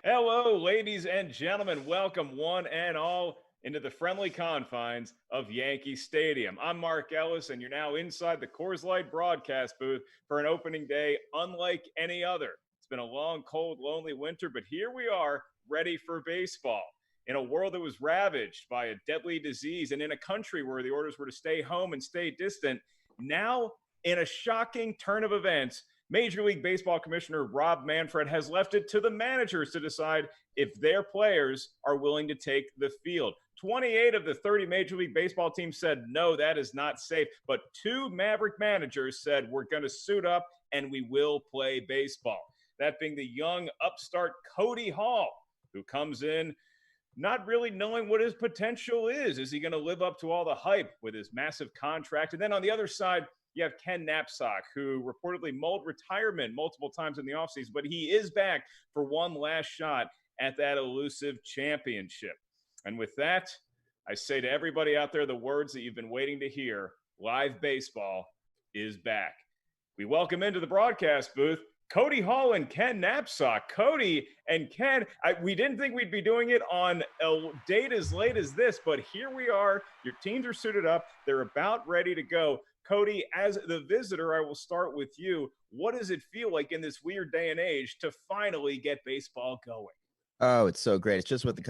Hello, ladies and gentlemen. Welcome, one and all, into the friendly confines of Yankee Stadium. I'm Mark Ellis, and you're now inside the Coors Light broadcast booth for an opening day unlike any other. It's been a long, cold, lonely winter, but here we are, ready for baseball. In a world that was ravaged by a deadly disease and in a country where the orders were to stay home and stay distant, now, in a shocking turn of events, Major League Baseball Commissioner Rob Manfred has left it to the managers to decide if their players are willing to take the field. 28 of the 30 Major League Baseball teams said, no, that is not safe. But two Maverick managers said, we're going to suit up and we will play baseball. That being the young upstart Cody Hall, who comes in not really knowing what his potential is. Is he going to live up to all the hype with his massive contract? And then on the other side, you have Ken Napzok, who reportedly mulled retirement multiple times in the offseason, but he is back for one last shot at that elusive championship. And with that, I say to everybody out there the words that you've been waiting to hear: live baseball is back. We welcome into the broadcast booth Cody Hall and Ken Napzok. Cody and Ken, we didn't think we'd be doing it on a date as late as this, but here we are. Your teams are suited up. They're about ready to go. Cody, as the visitor, I will start with you. What does it feel like in this weird day and age to finally get baseball going? Oh, it's so great. It's just what the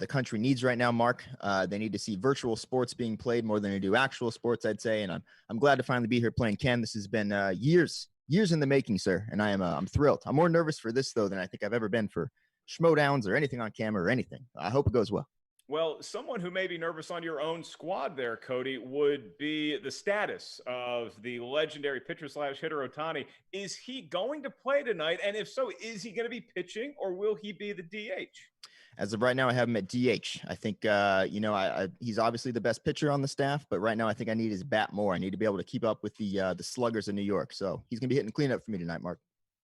country needs right now, Mark. They need to see virtual sports being played more than they do actual sports, I'd say. And I'm glad to finally be here playing Ken. This has been years in the making, sir. And I'm thrilled. I'm more nervous for this, though, than I think I've ever been for schmoedowns or anything on camera or anything. I hope it goes well. Well, someone who may be nervous on your own squad there, Cody, would be the status of the legendary pitcher / hitter Ohtani. Is he going to play tonight? And if so, is he going to be pitching or will he be the DH? As of right now, I have him at DH. I think, he's obviously the best pitcher on the staff, but right now I think I need his bat more. I need to be able to keep up with the sluggers in New York. So he's going to be hitting cleanup for me tonight, Mark.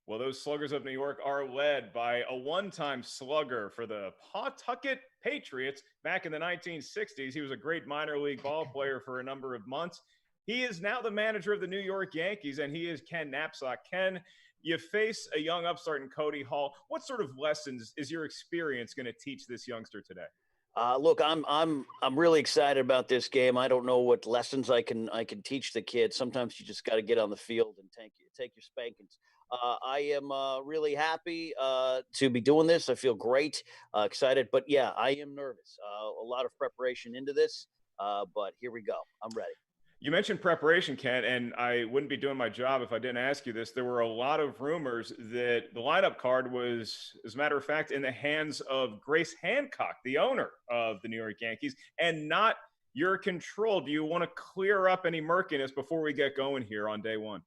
Well, those sluggers of New York are led by a one-time slugger for the Pawtucket Patriots back in the 1960s. He was a great minor league ball player for a number of months. He is now the manager of the New York Yankees, and he is Ken Napzok. Ken, you face a young upstart in Cody Hall. What sort of lessons is your experience going to teach this youngster today? Look, I'm really excited about this game. I don't know what lessons I can teach the kids. Sometimes you just got to get on the field and take your spankings. I am really happy to be doing this. I feel great, excited, but yeah, I am nervous. A lot of preparation into this, but here we go. I'm ready. You mentioned preparation, Ken, and I wouldn't be doing my job if I didn't ask you this. There were a lot of rumors that the lineup card was, as a matter of fact, in the hands of Grace Hancock, the owner of the New York Yankees, and not your control. Do you want to clear up any murkiness before we get going here on day one?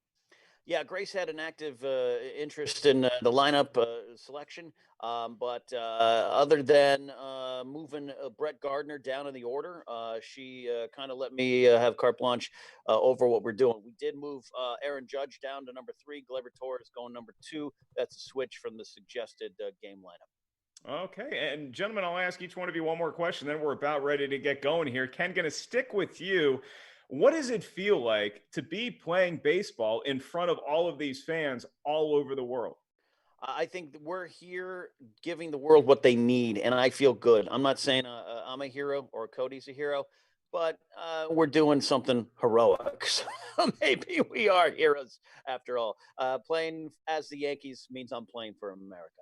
Yeah, Grace had an active interest in the lineup selection, but other than moving Brett Gardner down in the order, she kind of let me have carte blanche over what we're doing. We did move Aaron Judge down to number 3. Gleyber Torres going number 2. That's a switch from the suggested game lineup. Okay, and gentlemen, I'll ask each one of you one more question, then we're about ready to get going here. Ken, going to stick with you. What does it feel like to be playing baseball in front of all of these fans all over the world? I think that we're here giving the world what they need, and I feel good. I'm not saying I'm a hero or Cody's a hero, but we're doing something heroic. So maybe we are heroes after all. Playing as the Yankees means I'm playing for America.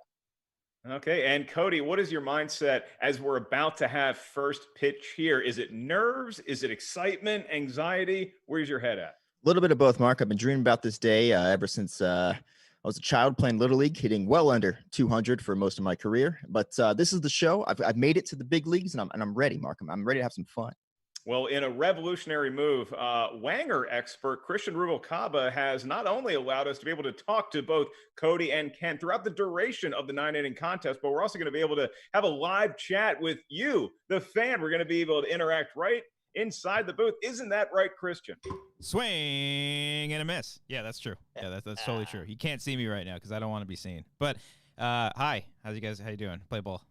Okay, and Cody, what is your mindset as we're about to have first pitch here? Is it nerves? Is it excitement, anxiety? Where's your head at? A little bit of both, Mark. I've been dreaming about this day ever since I was a child playing Little League, hitting well under 200 for most of my career. But this is the show. I've made it to the big leagues, and I'm ready, Mark. I'm ready to have some fun. Well, in a revolutionary move, Wanger expert Christian Rubalcaba has not only allowed us to be able to talk to both Cody and Ken throughout the duration of the 9-inning contest, but we're also going to be able to have a live chat with you, the fan. We're going to be able to interact right inside the booth. Isn't that right, Christian? Swing and a miss. Yeah, that's true. Yeah, that's totally true. You can't see me right now because I don't want to be seen. But hi, how you doing? Play ball.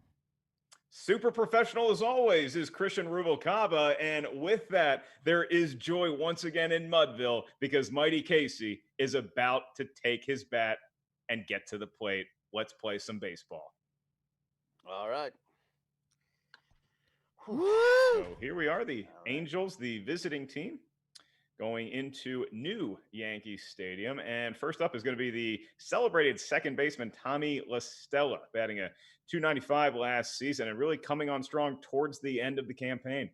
Super professional as always is Christian Rubalcaba, and with that, there is joy once again in Mudville because Mighty Casey is about to take his bat and get to the plate. Let's play some baseball. All right. So here we are, the Angels, the visiting team, going into new Yankee Stadium. And first up is going to be the celebrated second baseman Tommy La Stella, batting a .295 last season and really coming on strong towards the end of the campaign.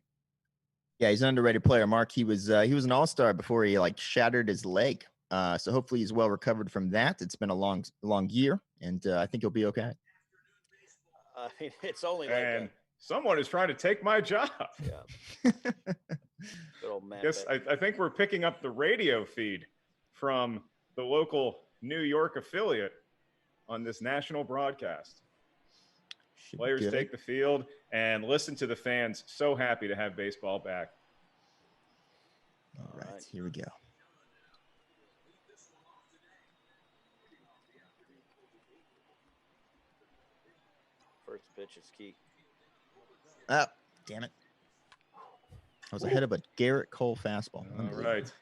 Yeah, he's an underrated player, Mark. He was an all-star before he shattered his leg. So hopefully he's well recovered from that. It's been a long year, and I think he'll be okay. It's only and someone is trying to take my job. Yeah. Good old man. I think we're picking up the radio feed from the local New York affiliate on this national broadcast. Players take the field and listen to the fans. So happy to have baseball back. All right, here we go. First pitch is key. Oh, damn it. I was ahead of a Garrett Cole fastball. All right.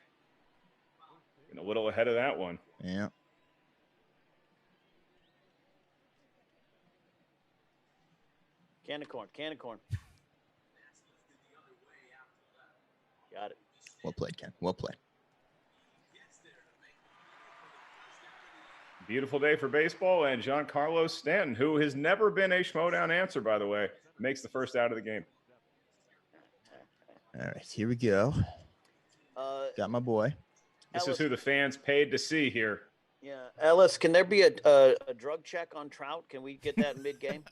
Been a little ahead of that one. Yeah. Can of corn. Got it. Well played, Ken. Well played. Beautiful day for baseball, and Giancarlo Stanton, who has never been a Schmodown answer, by the way, makes the first out of the game. All right, here we go. Got my boy. This Ellis, is who the fans paid to see here. Yeah, Ellis, can there be a drug check on Trout? Can we get that in mid-game?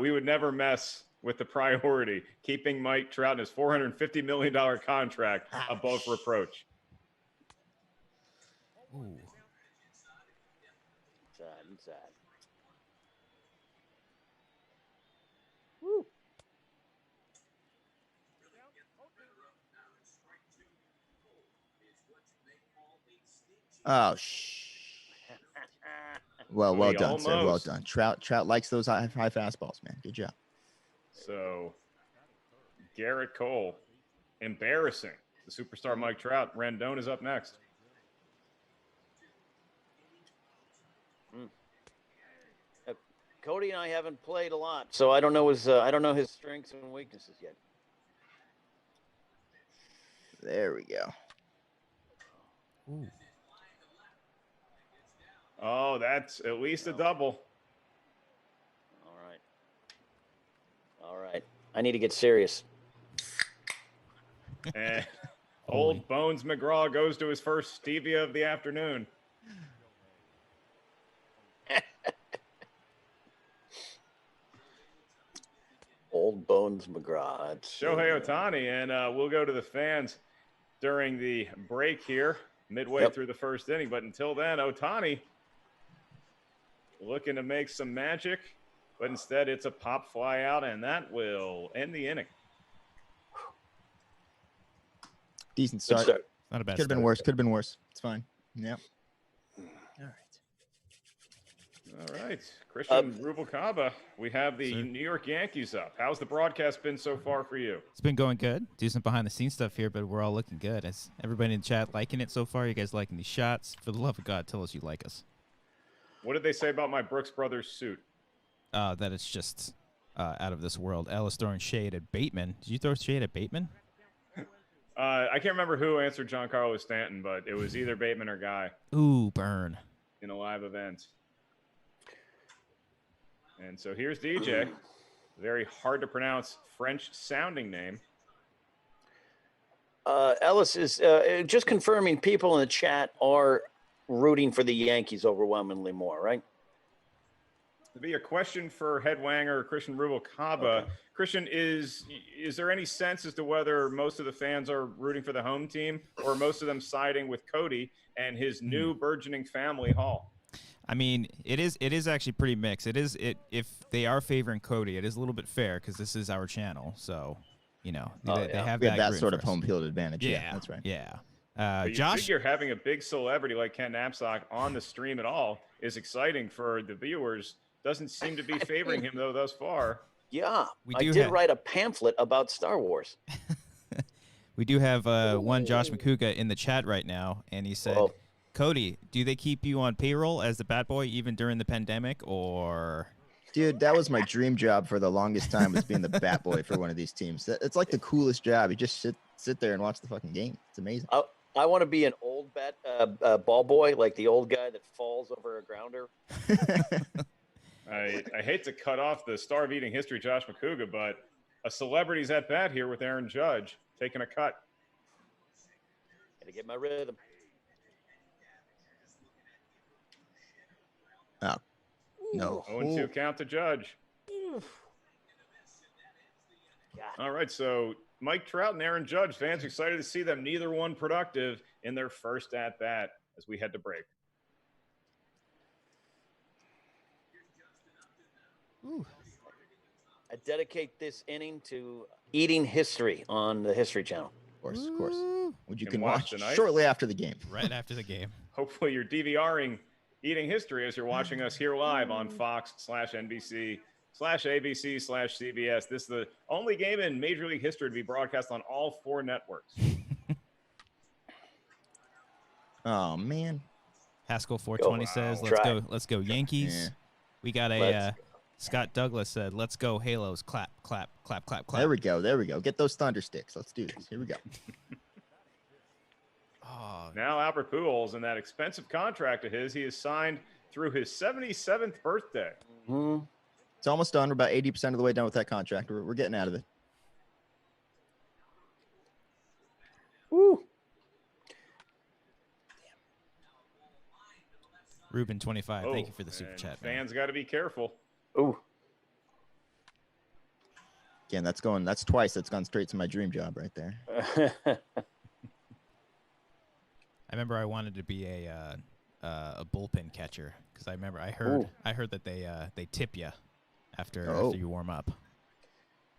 We would never mess with the priority, keeping Mike Trout in his $450 million contract above reproach. Ooh. Inside. Woo. Oh, well done, almost. sir. Well done. Trout likes those high fastballs, man. Good job. So, Garrett Cole, embarrassing. The superstar Mike Trout. Rendon is up next. Cody and I haven't played a lot, so I don't know his strengths and weaknesses yet. There we go. Ooh. Oh, that's at least a double. All right. I need to get serious. And old Bones McGraw goes to his first stevia of the afternoon. Old Bones McGraw. Shohei Ohtani, and we'll go to the fans during the break here, midway through the first inning. But until then, Ohtani looking to make some magic, but instead it's a pop fly out, and that will end the inning. Decent start. Not a bad Could have been worse. Could have been worse. It's fine. Yeah. All right. Christian Rubalcaba, we have the New York Yankees up. How's the broadcast been so far for you? It's been going good. Do some behind-the-scenes stuff here, but we're all looking good. Is everybody in the chat liking it so far? You guys liking these shots? For the love of God, tell us you like us. What did they say about my Brooks Brothers suit? That it's just out of this world. Ellis throwing shade at Bateman. Did you throw shade at Bateman? I can't remember who answered Giancarlo Stanton, but it was either Bateman or Guy. Ooh, burn. In a live event. And so here's DJ. Very hard to pronounce French-sounding name. Ellis is just confirming people in the chat are rooting for the Yankees overwhelmingly more, right? To be a question for head wanger Christian Rubalcaba. Okay. Christian, is there any sense as to whether most of the fans are rooting for the home team or most of them siding with Cody and his new burgeoning family, Hall? I mean, it is actually pretty mixed. If they are favoring Cody, it is a little bit fair because this is our channel. So, they have that sort of home field advantage. Yeah, that's right. Yeah. Josh, figure having a big celebrity like Ken Napzok on the stream at all is exciting for the viewers. Doesn't seem to be favoring him though thus far. Yeah, I did write a pamphlet about Star Wars. We do have one Josh McCuga in the chat right now, and he said, Cody, do they keep you on payroll as the bat boy even during the pandemic, or Dude, that was my dream job for the longest time, was being the bat boy for one of these teams. It's like the coolest job. You just sit there and watch the fucking game. It's amazing. I want to be an old ball boy, like the old guy that falls over a grounder. I hate to cut off the star of eating history, Josh McCouga, but a celebrity's at bat here with Aaron Judge taking a cut. Gotta get my rhythm. Oh, no. 0-2 count to Judge. All right, so Mike Trout and Aaron Judge, fans excited to see them, neither one productive in their first at-bat as we head to break. Ooh. I dedicate this inning to eating history on the History Channel. Of course, of course. Which you Can can watch watch tonight. shortly after the game. Right after the game. Hopefully you're DVRing Eating History as you're watching us here live on Fox/NBC/ABC/CBS. This is the only game in Major League history to be broadcast on all 4 networks. Oh, man. Haskell 420 says, let's go Yankees. Yeah. We got a Scott Douglas said, let's go Halos. Clap, clap, clap, clap, clap. There we go. There we go. Get those thunder sticks. Let's do this. Here we go. Now Albert Pujols, in that expensive contract of his, he is signed through his 77th birthday. Mm-hmm. It's almost done. We're about 80% of the way done with that contract. We're getting out of it. Woo. Ruben 25, thank you for the super chat. Fans got to be careful. Ooh. Again, that's twice. That's gone straight to my dream job right there. I remember I wanted to be a bullpen catcher because I heard that they tip you after you warm up.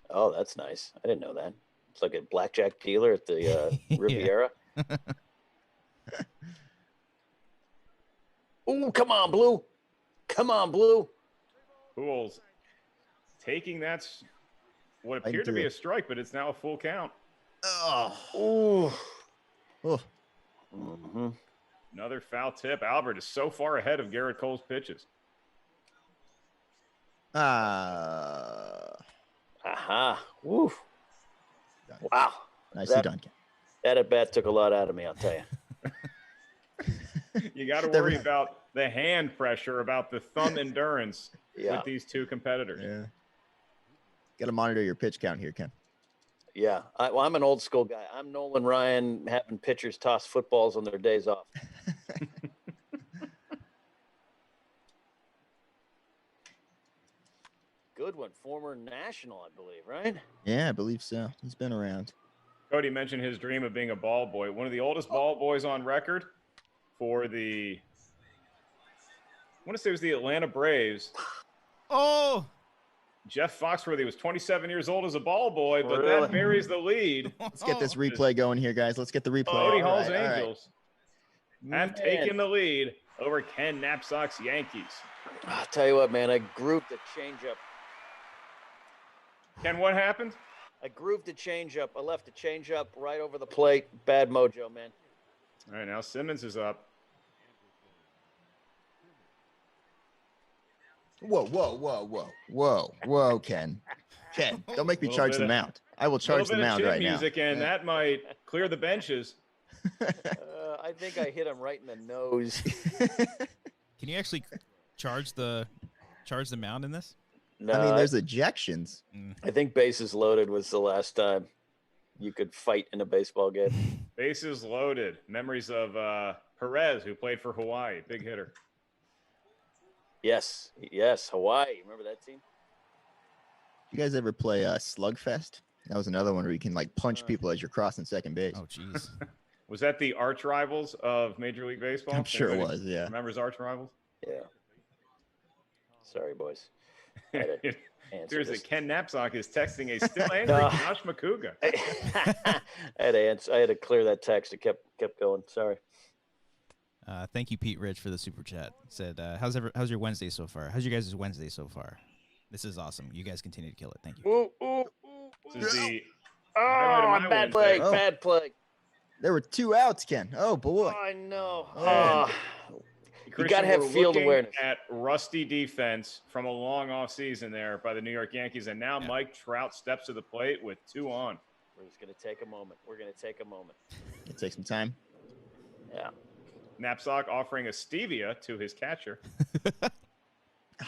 Oh, that's nice. I didn't know that. It's like a blackjack dealer at the Riviera. Ooh, come on, Blue. Come on, Blue. Pujols taking what appeared to be a strike, but it's now a full count. Oh. Ooh. Oh. Mm-hmm. Another foul tip. Albert is so far ahead of Garrett Cole's pitches. Aha. Woo. Wow. Nicely done, Ken. That at bat took a lot out of me, I'll tell you. You got to worry about the hand pressure, about the thumb endurance with these two competitors. Yeah. Got to monitor your pitch count here, Ken. Yeah. I'm an old school guy. I'm Nolan Ryan having pitchers toss footballs on their days off. Good one. Former national, I believe, right? Yeah, I believe so. He's been around. Cody mentioned his dream of being a ball boy. One of the oldest ball boys on record for I want to say it was the Atlanta Braves. Oh! Jeff Foxworthy was 27 years old as a ball boy, but Really? that buries the lead. Let's get this replay going here, guys. Let's get the replay. Cody All Hall's right, all right. Angels have taken the lead over Ken Napzok's Yankees. I'll tell you what, man. I grooved the changeup. Ken, what happened? I grooved the changeup. I left the changeup right over the plate. Bad mojo, man. All right, now Simmons is up. Whoa, Ken. Ken, don't make me charge the mound. I will charge the mound right now. Music, and that might clear the benches. I think I hit him right in the nose. Can you actually charge the mound in this? No, I mean, there's ejections. I think bases loaded was the last time you could fight in a baseball game. Bases loaded. Memories of Perez, who played for Hawaii. Big hitter. Yes, Hawaii. Remember that team? You guys ever play Slugfest? That was another one where you can like punch people as you're crossing second base. Oh, jeez. Was that the arch rivals of Major League Baseball? I'm sure it was, yeah. Remembers arch rivals? Yeah. Sorry, boys. I had to answer Seriously, this. Ken Napzok is texting a still angry Josh McCouga. I had to clear that text. It kept going. Sorry. Thank you, Pete Rich, for the super chat. Said, how's your Wednesday so far? How's your guys' Wednesday so far? This is awesome. You guys continue to kill it. Thank you. This is the bad play. Oh. Bad play. There were 2 outs, Ken. Oh, boy. I know. Oh. Christian, got to have field awareness. At rusty defense from a long offseason there by the New York Yankees, and now Mike Trout steps to the plate with 2 on. We're just going to take a moment. It takes some time. Yeah. Napzok offering a stevia to his catcher.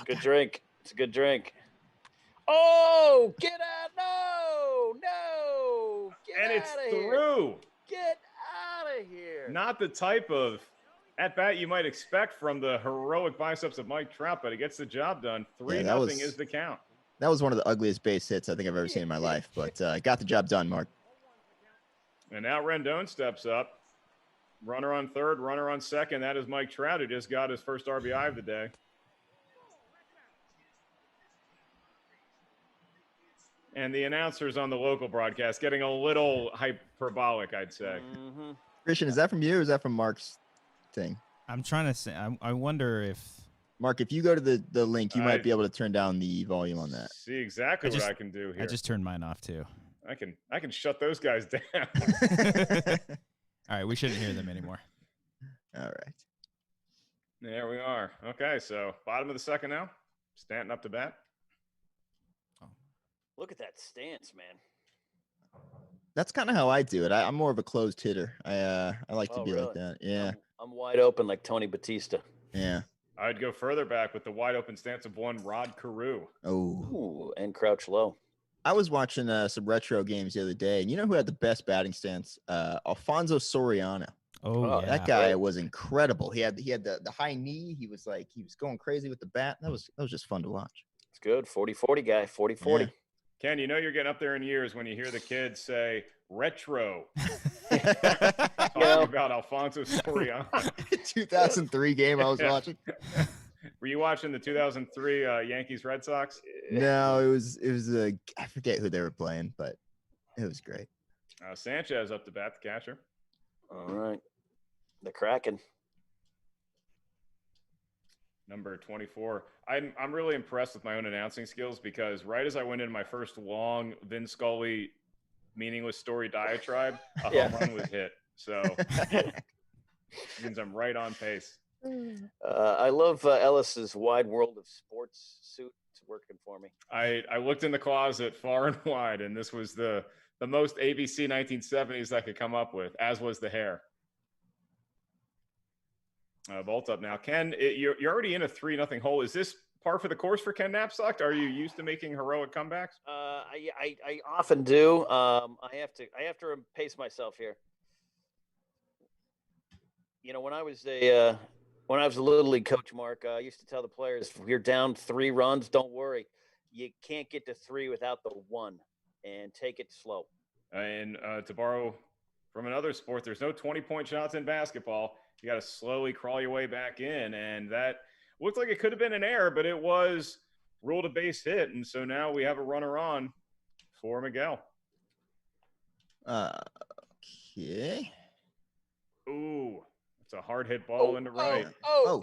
Good drink. It's a good drink. Oh, get out. No. Get and out it's of here. through. Get out of here. Not the type of at-bat you might expect from the heroic biceps of Mike Trout, but he gets the job done. 3-0 is the count. That was one of the ugliest base hits I think I've ever seen in my life, but got the job done, Mark. And now Rendon steps up. Runner on third, runner on second. That is Mike Trout, who just got his first RBI of the day. And the announcers on the local broadcast getting a little hyperbolic, I'd say. Mm-hmm. Christian, is that from you or is that from Mark's thing? I'm trying to say. I wonder if Mark, if you go to the link, you might be able to turn down the volume on that. See exactly what I can do here. I just turned mine off too. I can shut those guys down. All right, we shouldn't hear them anymore. All right. There we are. Okay, so bottom of the second now. Stanton up to bat. Look at that stance, man. That's kind of how I do it. I'm more of a closed hitter. I like to be really? like that. Yeah. I'm wide open like Tony Batista. Yeah. I'd go further back with the wide open stance of one Rod Carew. Oh. Ooh, and crouch low. I was watching some retro games the other day, and you know who had the best batting stance? Alfonso Soriano. Oh, yeah. That guy was incredible. He had the high knee. He was going crazy with the bat. That was just fun to watch. It's good. 40-40 guy. 40-40. Yeah. Ken, you know you're getting up there in years when you hear the kids say retro. Talking about Alfonso Soriano. 2003 game I was watching. Were you watching the 2003 Yankees Red Sox? No, it was I forget who they were playing, but it was great. Sanchez up to bat, the catcher. All right. The Kraken. Number 24. I'm really impressed with my own announcing skills because right as I went into my first long Vin Scully meaningless story diatribe, a home run was hit. So means I'm right on pace. I love Ellis's wide world of sports suit. It's working for me. I looked in the closet far and wide, and this was the most ABC 1970s I could come up with, as was the hair. Bolt up now. Ken, you're already in a 3-0 hole. Is this par for the course for Ken Napzok? Are you used to making heroic comebacks? I often do. I have to pace myself here. You know, when I was a little league coach, Mark, I used to tell the players, if you're down 3 runs, don't worry. You can't get to 3 without the 1, and take it slow. And to borrow from another sport, there's no 20-point shots in basketball. You got to slowly crawl your way back in, and that looked like it could have been an error, but it was ruled a base hit, and so now we have a runner on for Miguel. Okay. Ooh, it's a hard hit ball into right. Oh.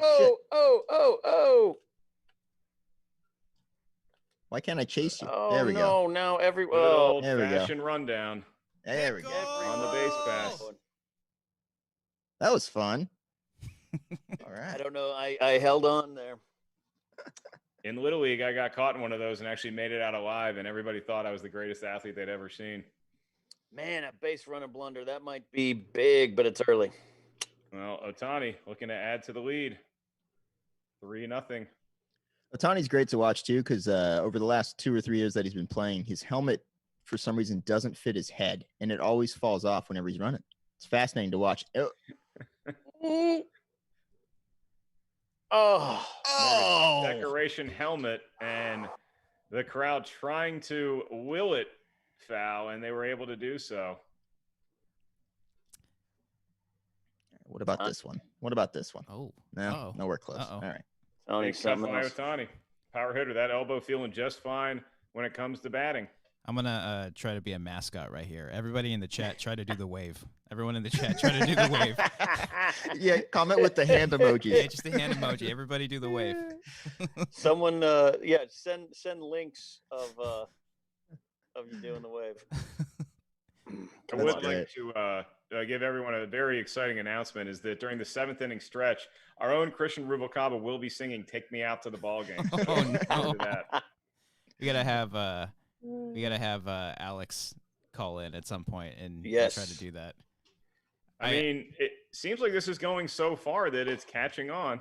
Why can't I chase you? Oh, there we go. No, Good there we go. old-fashioned rundown. There we go. On the base pass. That was fun. All right. I don't know. I held on there. In Little League, I got caught in one of those and actually made it out alive, and everybody thought I was the greatest athlete they'd ever seen. Man, a base runner blunder, that might be big, but it's early. Well, Ohtani looking to add to the lead. 3-0. Ohtani's great to watch, too, because over the last 2 or 3 years that he's been playing, his helmet, for some reason, doesn't fit his head, and it always falls off whenever he's running. It's fascinating to watch. Oh. Decoration helmet, and the crowd trying to will it foul, and they were able to do so. What about this one? Oh. No, nowhere close. Uh-oh. All right. Big stuff by Ohtani. Power hitter. That elbow feeling just fine when it comes to batting. I'm going to try to be a mascot right here. Everybody in the chat, try to do the wave. Everyone in the chat, try to do the wave. Yeah, comment with the hand emoji. Yeah, just the hand emoji. Everybody do the wave. Someone, send links of you doing the wave. I would like to give everyone a very exciting announcement is that during the 7th inning stretch, our own Christian Rubalcaba will be singing "Take Me Out to the Ball Game." So look forward to that. We gotta have Alex call in at some point and try to do that. I mean, it seems like this is going so far that it's catching on.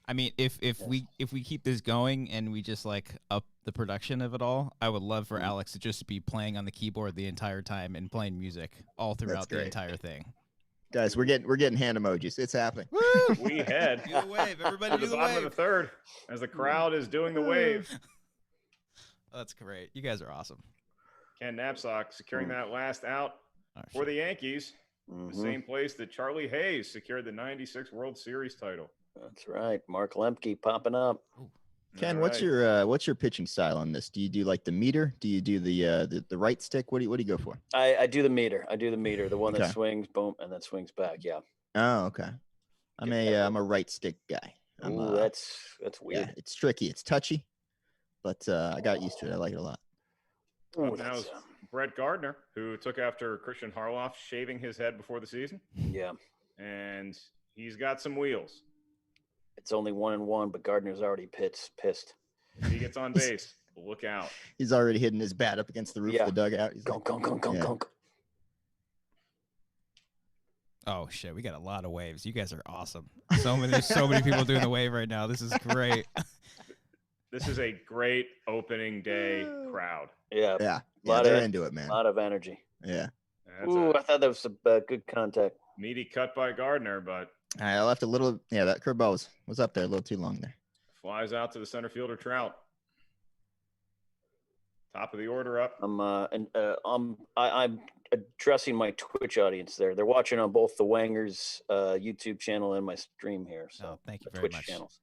I mean, if we keep this going and we just like up the production of it all, I would love for Alex to just be playing on the keyboard the entire time and playing music all throughout the entire thing. Guys, we're getting hand emojis. It's happening. Woo! We head Do the wave, everybody. to the bottom of the third as the crowd is doing the wave. Oh, that's great. You guys are awesome. Ken Napzok securing that last out for the Yankees. The same place that Charlie Hayes secured the '96 World Series title. That's right. Mark Lemke popping up. Ken, what's your pitching style on this? Do you do like the meter? Do you do the right stick? What do you go for? I do the meter. The one that swings, boom, and then swings back. Yeah. Oh, okay. I'm a right stick guy. Ooh, that's weird. Yeah, it's tricky. It's touchy, but I got used to it. I like it a lot. Well, now is Brett Gardner, who took after Christian Harloff shaving his head before the season. Yeah. And he's got some wheels. It's only 1-1, but Gardner's already pissed. If he gets on base, look out. He's already hitting his bat up against the roof of the dugout. He's gunk. Oh shit, we got a lot of waves. You guys are awesome. There's so many people doing the wave right now. This is great. This is a great opening day crowd. Yeah. They're into it, man. A lot of energy. Yeah. I thought that was a good contact. Meaty cut by Gardner, but I left a little. Yeah, that curveball was up there a little too long there. Flies out to the center fielder Trout. Top of the order up. I'm addressing my Twitch audience there. They're watching on both the Wangers YouTube channel and my stream here. So thank you very Twitch much. Channels.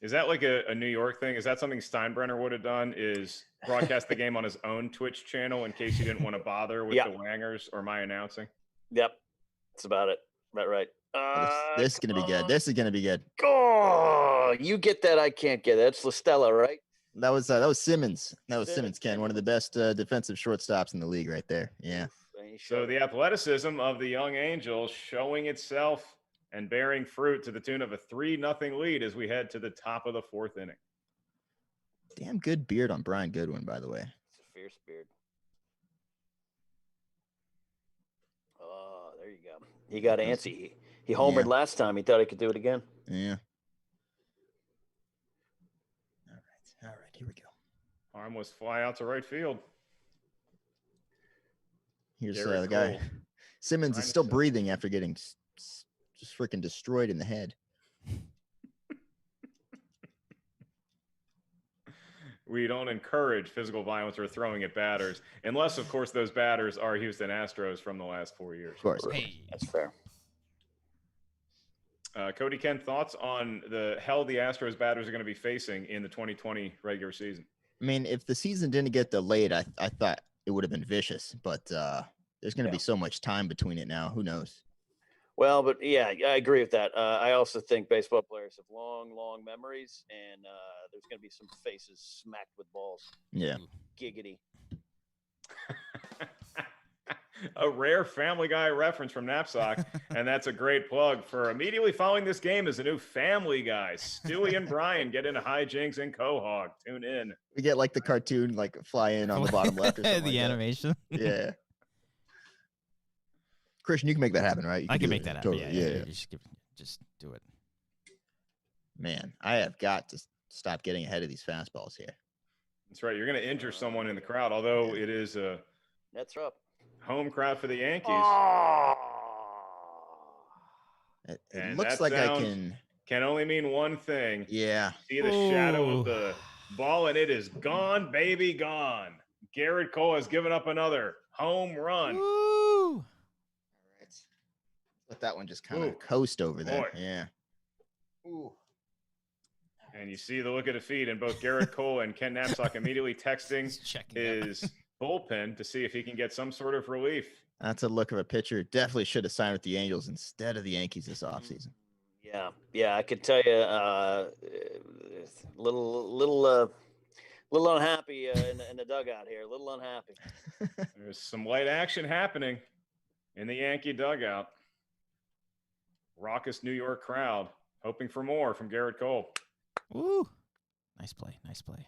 Is that like a New York thing? Is that something Steinbrenner would have done? Is broadcast the game on his own Twitch channel in case he didn't want to bother with the Wangers or my announcing? Yep, that's about it. About right. This is gonna be good. This is gonna be good. Oh, you get that? I can't get that. It's LaStella, right? That was Simmons. That was Simmons, Ken. One of the best defensive shortstops in the league, right there. Yeah. So the athleticism of the young Angels showing itself and bearing fruit to the tune of a 3-0 lead as we head to the top of the 4th inning. Damn good beard on Brian Goodwin, by the way. It's a fierce beard. Oh, there you go. He got antsy. He homered last time. He thought he could do it again. Yeah. All right. Here we go. Harmless fly out to right field. Here's the guy. Simmons is still breathing after getting just freaking destroyed in the head. We don't encourage physical violence or throwing at batters, unless, of course, those batters are Houston Astros from the last 4 years. Of course. Hey, that's fair. Cody, Ken, thoughts on the hell the Astros batters are going to be facing in the 2020 regular season? I mean, if the season didn't get delayed, I thought it would have been vicious, but there's going to be so much time between it now. Who knows? Well, but yeah, I agree with that. I also think baseball players have long memories, and there's going to be some faces smacked with balls. Yeah. Giggity. A rare Family Guy reference from Napzok, and that's a great plug for immediately following this game is a new Family Guy. Stewie and Brian get into hijinks and Quahog. Tune in. We get like the cartoon, like fly in on the bottom left or something. The animation. Yeah. Christian, you can make that happen, right? I can make that happen. Totally. Yeah. Just do it. Man, I have got to stop getting ahead of these fastballs here. That's right. You're going to injure someone in the crowd, although it is a home crowd for the Yankees. Oh. It looks like I can only mean one thing. Yeah. See the shadow of the ball, and it is gone, baby, gone. Garrett Cole has given up another home run. Woo! Let that one just kind of coast over there. Boy. Yeah. Ooh. And you see the look of defeat, and both Garrett Cole and Ken Napzok immediately texting his bullpen to see if he can get some sort of relief. That's a look of a pitcher. Definitely should have signed with the Angels instead of the Yankees this offseason. Yeah, I could tell you, little unhappy in the dugout here. A little unhappy. There's some light action happening. In the Yankee dugout, raucous New York crowd hoping for more from Garrett Cole. Woo. Nice play. Nice play.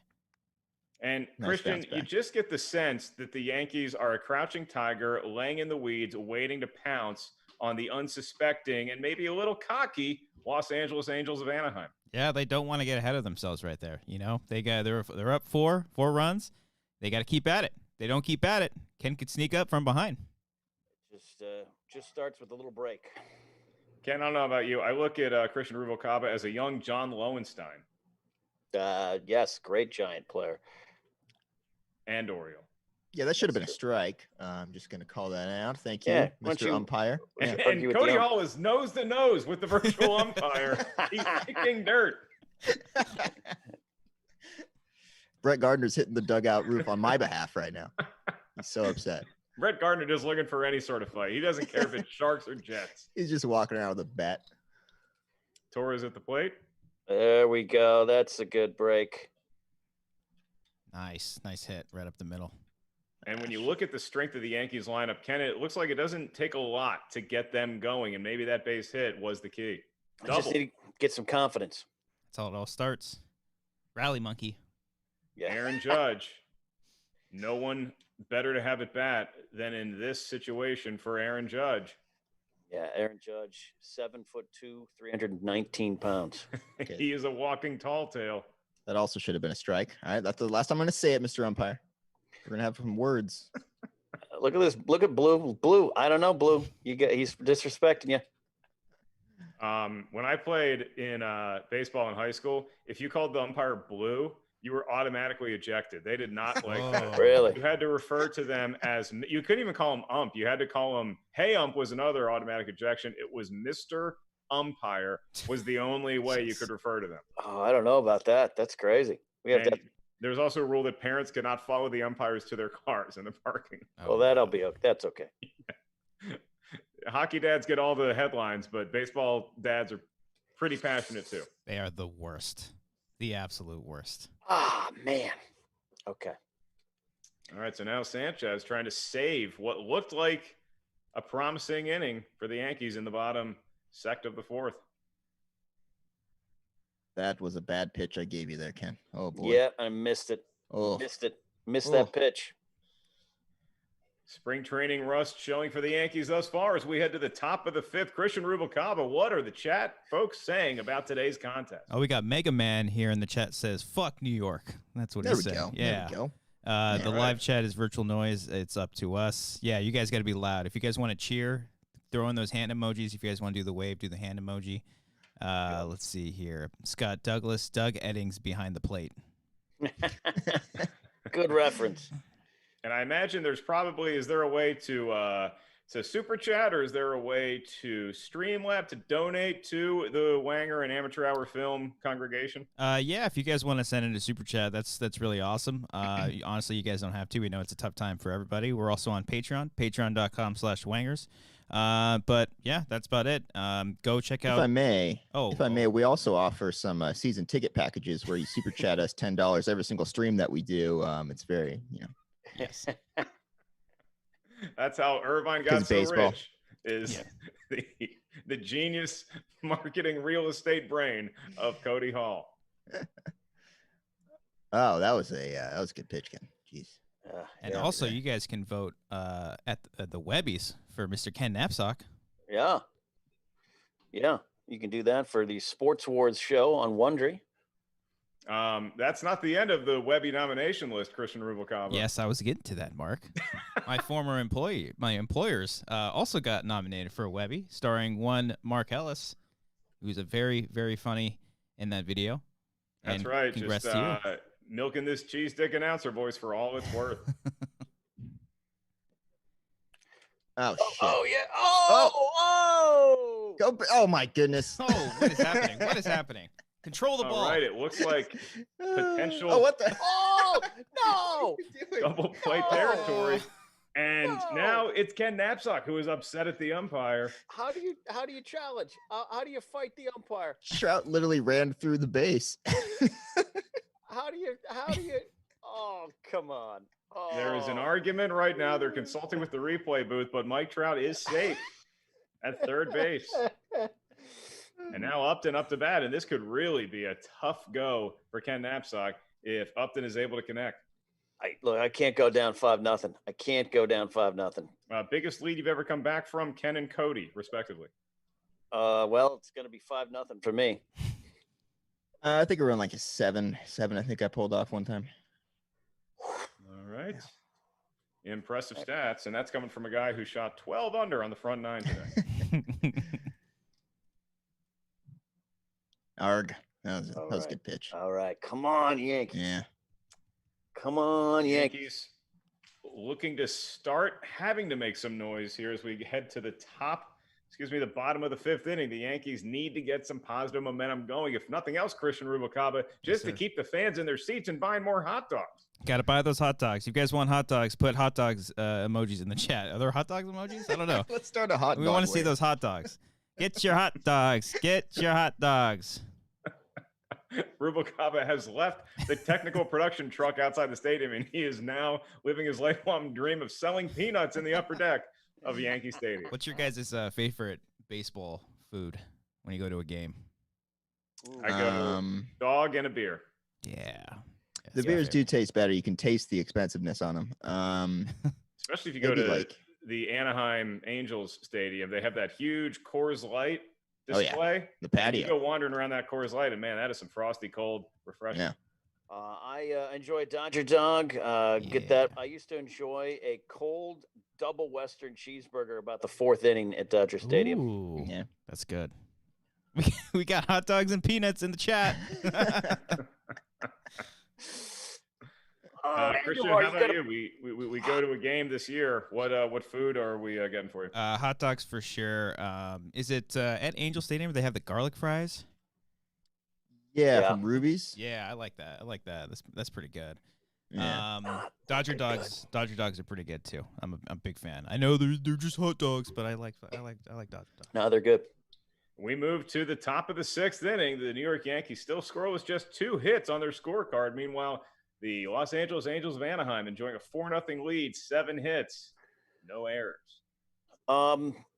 And Nice Christian, bounce you back. just get the sense that the Yankees are a crouching tiger laying in the weeds, waiting to pounce on the unsuspecting and maybe a little cocky Los Angeles Angels of Anaheim. Yeah, they don't want to get ahead of themselves right there. You know, they're up four runs. They got to keep at it. They don't keep at it. Ken could sneak up from behind. Just starts with a little break. Ken, I don't know about you. I look at Christian Rubalcaba as a young John Lowenstein Yes, great Giant player. and Oriole. Yeah, that should have been a strike. I'm just going to call that out. Thank you, Yeah, why don't Mr. you- Umpire. why Yeah. don't you argue And with Cody the Hall is nose to nose with the virtual umpire. He's kicking dirt. Brett Gardner's hitting the dugout roof on my behalf right now. He's so upset. Brett Gardner just looking for any sort of fight. He doesn't care if it's Sharks or Jets. He's just walking around with a bat. Torres at the plate. There we go. That's a good break. Nice hit right up the middle. And when you look at the strength of the Yankees lineup, Ken, it looks like it doesn't take a lot to get them going. And maybe that base hit was the key. I just Double. need to get some confidence. That's how it all starts. Rally monkey. Yeah. Aaron Judge. No one better to have at bat than in this situation for Aaron Judge. Yeah, Aaron Judge, 7'2", 319 pounds. Okay. He is a walking tall tale. That also should have been a strike. All right, that's the last I'm going to say it, Mr. Umpire. We're going to have some words. Look at this. Look at Blue. Blue. I don't know, Blue. He's disrespecting you. When I played in baseball in high school, if you called the umpire blue, you were automatically ejected. They did not like that. Really? You had to refer to them as, you couldn't even call him ump. You had to call him, hey ump was another automatic ejection. It was Mr. Umpire was the only way you could refer to them. Oh, I don't know about that. That's crazy. We have And that. there's also a rule that parents cannot follow the umpires to their cars in the parking. Well, that'll be okay. That's okay. Hockey dads get all the headlines, but baseball dads are pretty passionate too. They are the worst. The absolute worst. Ah, man. Okay. All right, so now Sanchez trying to save what looked like a promising inning for the Yankees in the bottom sect of the fourth. That was a bad pitch I gave you there, Ken. Oh, boy. Yeah, I missed it. Oh, Missed it. Missed Oh. that pitch. Spring training rust showing for the Yankees thus far as we head to the top of the fifth. Christian Rubalcaba, what are the chat folks saying about today's contest? Oh, we got Mega Man here in the chat says, fuck New York. That's what there he we said. go. Yeah. There we go. The All right. live chat is virtual noise. It's up to us. Yeah, you guys got to be loud. If you guys want to cheer, throw in those hand emojis. If you guys want to do the wave, do the hand emoji. Let's see here. Scott Douglas, Doug Eddings behind the plate. Good reference. And I imagine there's probably, is there a way to super chat, or is there a way to Streamlab to donate to the Wanger and Amateur Hour Film congregation? Yeah, if you guys want to send in a super chat, that's really awesome. Honestly, you guys don't have to. We know it's a tough time for everybody. We're also on Patreon, patreon.com/Wangers. But yeah, that's about it. Go check out. If I may, Oh, we also offer some season ticket packages where you super chat us $10 every single stream that we do. It's very, yes. That's how Irvine got 'Cause so baseball. rich, is the genius marketing real estate brain of Cody Hall. Oh, that was a good pitch, Ken. Jeez. And Yeah. also, you guys can vote at the Webbies for Mr. Ken Napzok. Yeah. Yeah. You can do that for the Sports Wars show on Wondery. That's not the end of the Webby nomination list, Christian Rubalcaba. Yes, I was getting to that, Mark. My former employers also got nominated for a Webby, starring one Mark Ellis, who's a very, very funny in that video. That's And right. Congrats Just to you. milking this cheese dick announcer voice for all it's worth. Oh, shit. Oh, yeah. Oh. Oh, my goodness. Oh, what is happening? What is happening? Control the ball. All right, it looks like potential Oh, what the? Oh, no. double play No. territory. And No. now it's Ken Napzok who is upset at the umpire. How do you challenge? How do you fight the umpire? Trout literally ran through the base. How do you? Oh, come on. There is an argument right now. They're consulting with the replay booth, but Mike Trout is safe at third base. And now Upton up to bat, and this could really be a tough go for Ken Napzok if Upton is able to connect. I can't go down 5-0. I can't go down 5-0. Biggest lead you've ever come back from, Ken and Cody, respectively. Well, it's going to be 5-0 for me. I think around like a 7. I think I pulled off one time. All right. Impressive stats, and that's coming from a guy who shot 12 under on the front nine today. Arg. That was a good pitch. All right. Come on, Yankees. Yeah. Come on, Yankees. Yankees looking to start having to make some noise here as we head to the the bottom of the 5th inning. The Yankees need to get some positive momentum going. If nothing else, Christian Rubalcaba, just to keep the fans in their seats and buying more hot dogs. Got to buy those hot dogs. If you guys want hot dogs, put hot dogs emojis in the chat. Are there hot dogs emojis? I don't know. Let's start a hot dog. We want to see those hot dogs. Get your hot dogs. Get your hot dogs. Rubalcaba has left the technical production truck outside the stadium, and he is now living his lifelong dream of selling peanuts in the upper deck of Yankee Stadium. What's your guys' favorite baseball food when you go to a game? I go dog and a beer. Yeah. The beers do taste better. You can taste the expensiveness on them. Especially if you go to the Anaheim Angels Stadium. They have that huge Coors Light display. The patio. You go wandering around that Coors Light, and man, that is some frosty, cold, refreshing. Yeah. I enjoy Dodger Dog. Get that. I used to enjoy a cold double Western cheeseburger about the 4th inning at Dodger Stadium. Ooh, yeah, that's good. We got hot dogs and peanuts in the chat. Christian, how about you? We go to a game this year. What food are we getting for you? Hot dogs for sure. Is it at Angel Stadium where they have the garlic fries? Yeah, from Ruby's. Yeah, I like that. That's pretty good. Yeah. Dodger dogs are pretty good too. I'm a big fan. I know they're just hot dogs, but I like Dodger dogs. No, they're good. We move to the top of the 6th inning. The New York Yankees still scoreless, just 2 hits on their scorecard. Meanwhile, the Los Angeles Angels of Anaheim enjoying a 4-0 lead, 7 hits, no errors.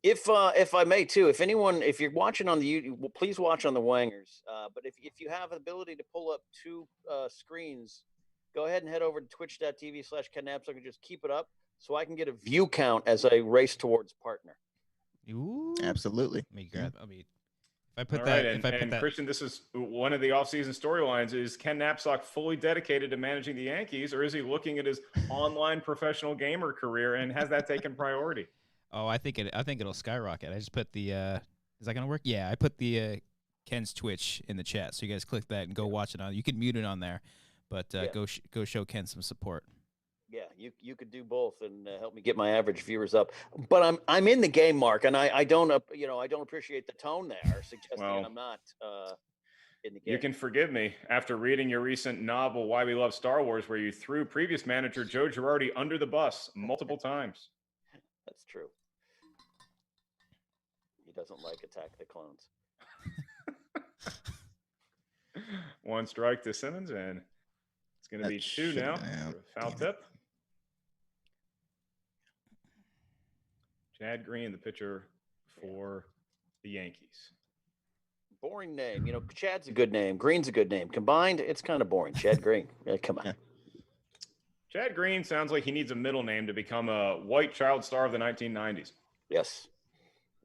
If I may too, if you're watching on the YouTube, well, please watch on the Wangers. But if you have the ability to pull up 2 screens, go ahead and head over to twitch.tv/Ken Napzok and just keep it up so I can get a view count as I race towards partner. Ooh. Absolutely. If I put that, Christian, this is one of the offseason storylines. Is Ken Napzok fully dedicated to managing the Yankees, or is he looking at his online professional gamer career, and has that taken priority? Oh, I think it'll skyrocket. I just put the is that gonna work? Yeah, I put the Ken's Twitch in the chat, so you guys click that and go watch it on. You can mute it on there, but go show Ken some support. Yeah, you could do both and help me get my average viewers up. But I'm in the game, Mark, and I don't I don't appreciate the tone there, suggesting I'm not in the game. You can forgive me after reading your recent novel Why We Love Star Wars, where you threw previous manager Joe Girardi under the bus multiple times. That's true. He doesn't like Attack of the Clones. 1 strike to Simmons, and it's going to be 2 now. Foul tip. Chad Green, the pitcher for the Yankees. Boring name. Chad's a good name. Green's a good name. Combined, it's kind of boring. Chad Green. Yeah, come on. Chad Green sounds like he needs a middle name to become a white child star of the 1990s. Yes.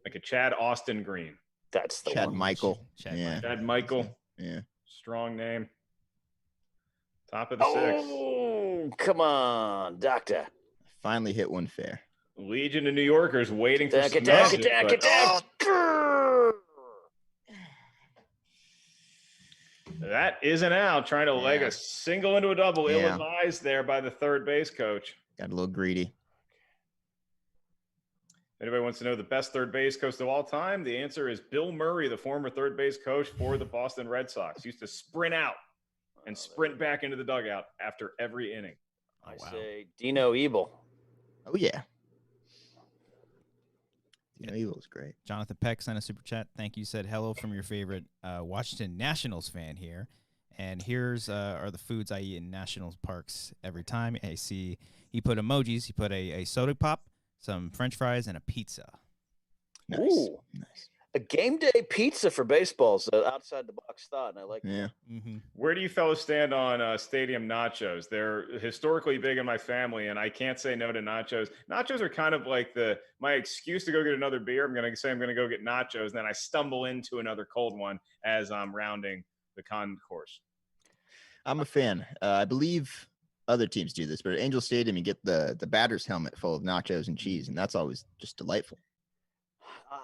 Like a Chad Austin Green. That's the Chad one. Michael. Chad Michael. Yeah. Strong name. Top of the 6th. Oh, come on, doctor. Finally hit one fair. Legion of New Yorkers waiting for some magic. That is an out, trying to leg a single into a double. Ill-advised there by the third base coach. Got a little greedy. Anybody wants to know the best third base coach of all time? The answer is Bill Murray, the former third base coach for the Boston Red Sox. He used to sprint out and sprint back into the dugout after every inning. I say Dino Ebel. Oh, yeah. Dino Ebel's great. Jonathan Peck sent a super chat. Thank you. Said hello from your favorite Washington Nationals fan here. And here's are the foods I eat in national parks every time. I see he put emojis. He put a soda pop, some French fries, and a pizza. Nice. Ooh. Nice. A game day pizza for baseball's outside the box thought, and I like Yeah. that. Where do you fellas stand on stadium nachos? They're historically big in my family, and I can't say no to nachos. Nachos are kind of like my excuse to go get another beer. I'm going to say I'm going to go get nachos, and then I stumble into another cold one as I'm rounding the concourse. I'm a fan. I believe other teams do this, but at Angel Stadium, you get the batter's helmet full of nachos and cheese, and that's always just delightful.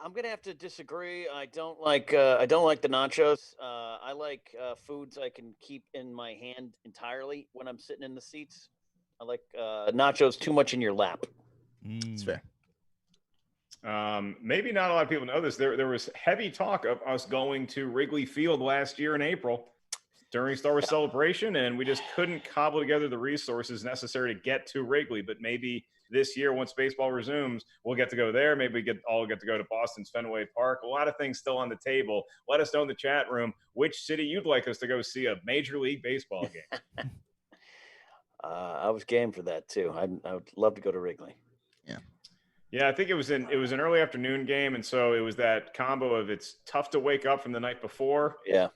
I'm gonna have to disagree. I don't like the nachos. I like foods I can keep in my hand entirely when I'm sitting in the seats. I like nachos too much in your lap. It's fair. Maybe not a lot of people know this. There was heavy talk of us going to Wrigley Field last year in April during Star Wars Celebration, and we just couldn't cobble together the resources necessary to get to Wrigley. But maybe this year, once baseball resumes, we'll get to go there. Maybe we all get to go to Boston's Fenway Park. A lot of things still on the table. Let us know in the chat room which city you'd like us to go see a Major League Baseball game. I was game for that too. I would love to go to Wrigley. Yeah, I think it was an early afternoon game, and so it was that combo of it's tough to wake up from the night before. Yeah.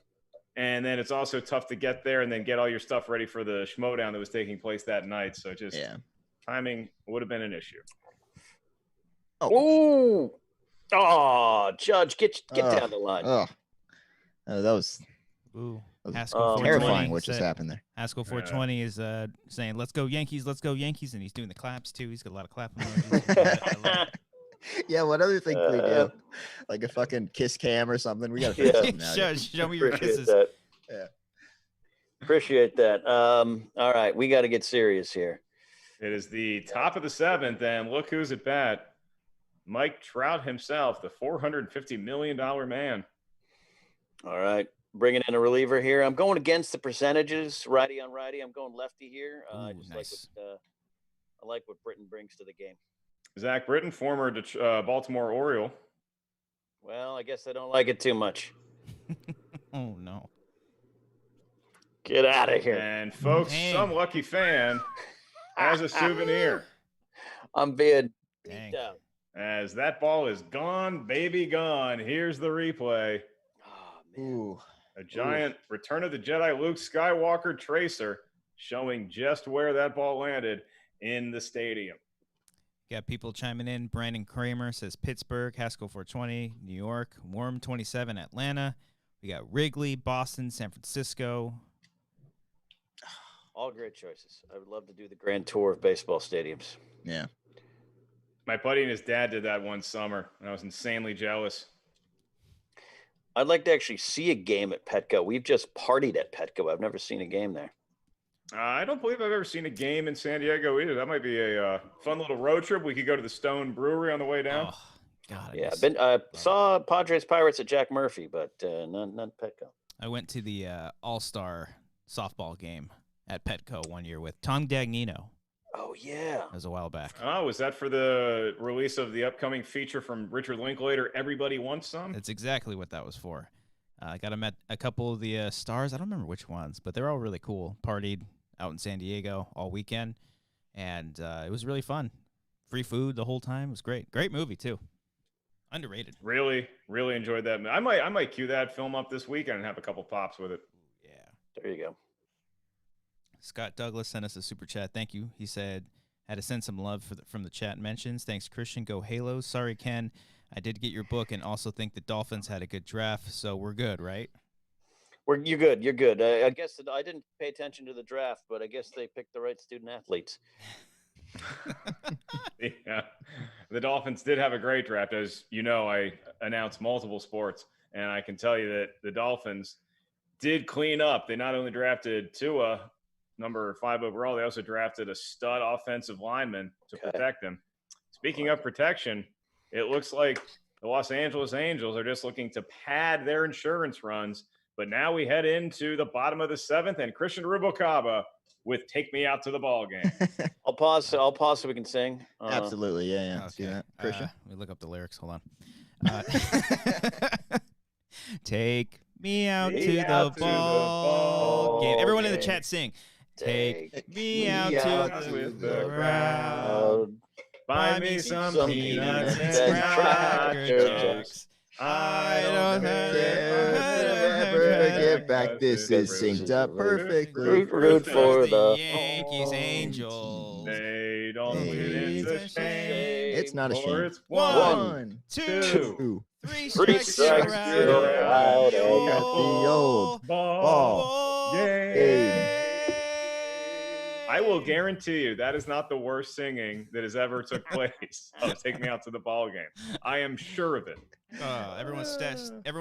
And then it's also tough to get there and then get all your stuff ready for the schmodown that was taking place that night. So just timing would have been an issue. Oh, Judge, get down the line. That was terrifying what just happened there. Haskell 420 is saying, let's go Yankees, and he's doing the claps too. He's got a lot of clap emojis. Yeah, what other thing can we do? Like a fucking kiss cam or something? We got to figure something out. Show me your kisses. Yeah. Appreciate that. All right, we got to get serious here. It is the top of the seventh, and look who's at bat. Mike Trout himself, the $450 million man. All right, bringing in a reliever here. I'm going against the percentages, righty on righty. I'm going lefty here. I just nice. I like what Britton brings to the game. Zach Britton, former Baltimore Oriole. Well, I guess I don't like it too much. Oh, no. Get out of here. And, folks, some lucky fan has a souvenir. I'm being beat down. As that ball is gone, baby, gone. Here's the replay. Oh, man. A giant Return of the Jedi Luke Skywalker tracer showing just where that ball landed in the stadium. Got people chiming in. Brandon Kramer says Pittsburgh, Haskell 420, New York, Worm 27, Atlanta. We got Wrigley, Boston, San Francisco. All great choices. I would love to do the grand tour of baseball stadiums. Yeah. My buddy and his dad did that one summer, and I was insanely jealous. I'd like to actually see a game at Petco. We've just partied at Petco. I've never seen a game there. I don't believe I've ever seen a game in San Diego either. That might be a fun little road trip. We could go to the Stone Brewery on the way down. Oh, God. Yeah, saw Padres Pirates at Jack Murphy, but none Petco. I went to the All-Star softball game at Petco one year with Tom Dagnino. Oh, yeah. That was a while back. Oh, was that for the release of the upcoming feature from Richard Linklater, Everybody Wants Some? That's exactly what that was for. I got to met a couple of the stars. I don't remember which ones, but they're all really cool. Partied out in San Diego all weekend, and it was really fun. Free food the whole time. It was great. Great movie, too. Underrated. Really, really enjoyed that. I might cue that film up this weekend and have a couple pops with it. Yeah. There you go. Scott Douglas sent us a super chat. Thank you. He said, had to send some love from the chat mentions. Thanks, Christian. Go Halos. Sorry, Ken. I did get your book and also think the Dolphins had a good draft, so we're good, right? You're good. You're good. I guess that I didn't pay attention to the draft, but I guess they picked the right student athletes. Yeah. The Dolphins did have a great draft. As you know, I announced multiple sports, and I can tell you that the Dolphins did clean up. They not only drafted Tua, number 5 overall, they also drafted a stud offensive lineman to protect him. Speaking of protection, it looks like the Los Angeles Angels are just looking to pad their insurance runs. But now we head into the bottom of the 7th, and Christian Rubalcaba with "Take Me Out to the Ball Game." I'll pause so we can sing. Absolutely, yeah. Okay. See that, Christian? Let me look up the lyrics. Hold on. Take me out Me to out the to the ball game. ball Everyone in the game. chat sing. Take Take me out out to with the the crowd. Buy me some peanuts peanuts and and Cracker Cracker Jacks. I don't Care care to ever get back. because This it's is synced up perfectly. Root for the Yankees home Angels. They don't Hey. win. It's a shame. It's not a For shame. it's One, two, two. three Three strikes, strikes, you're you're out out at at the old ball game. game. I will guarantee you that is not the worst singing that has ever took place. Take me out to the ball game. I am sure of it. Everyone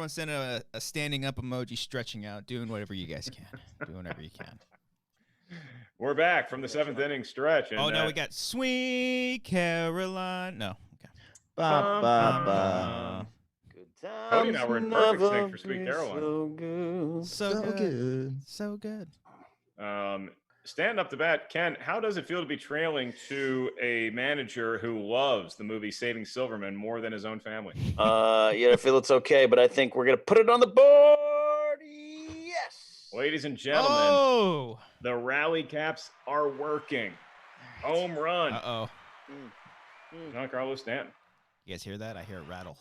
send a standing up emoji, stretching out, doing whatever you guys can. Doing whatever you can. We're back from the 7th inning stretch. And, Oh no, we got Sweet Caroline. No, okay. Ba, ba, ba. good times. Cody and I were in perfect never sync for Sweet be Caroline. So good. So good. So good. Stand up to bat, Ken, how does it feel to be trailing to a manager who loves the movie Saving Silverman more than his own family? I feel it's okay, but I think we're gonna put it on the board. Yes. Ladies and gentlemen, Oh. the rally caps are working. Home run. Uh-oh. Giancarlo Stanton. You guys hear that? I hear it rattle.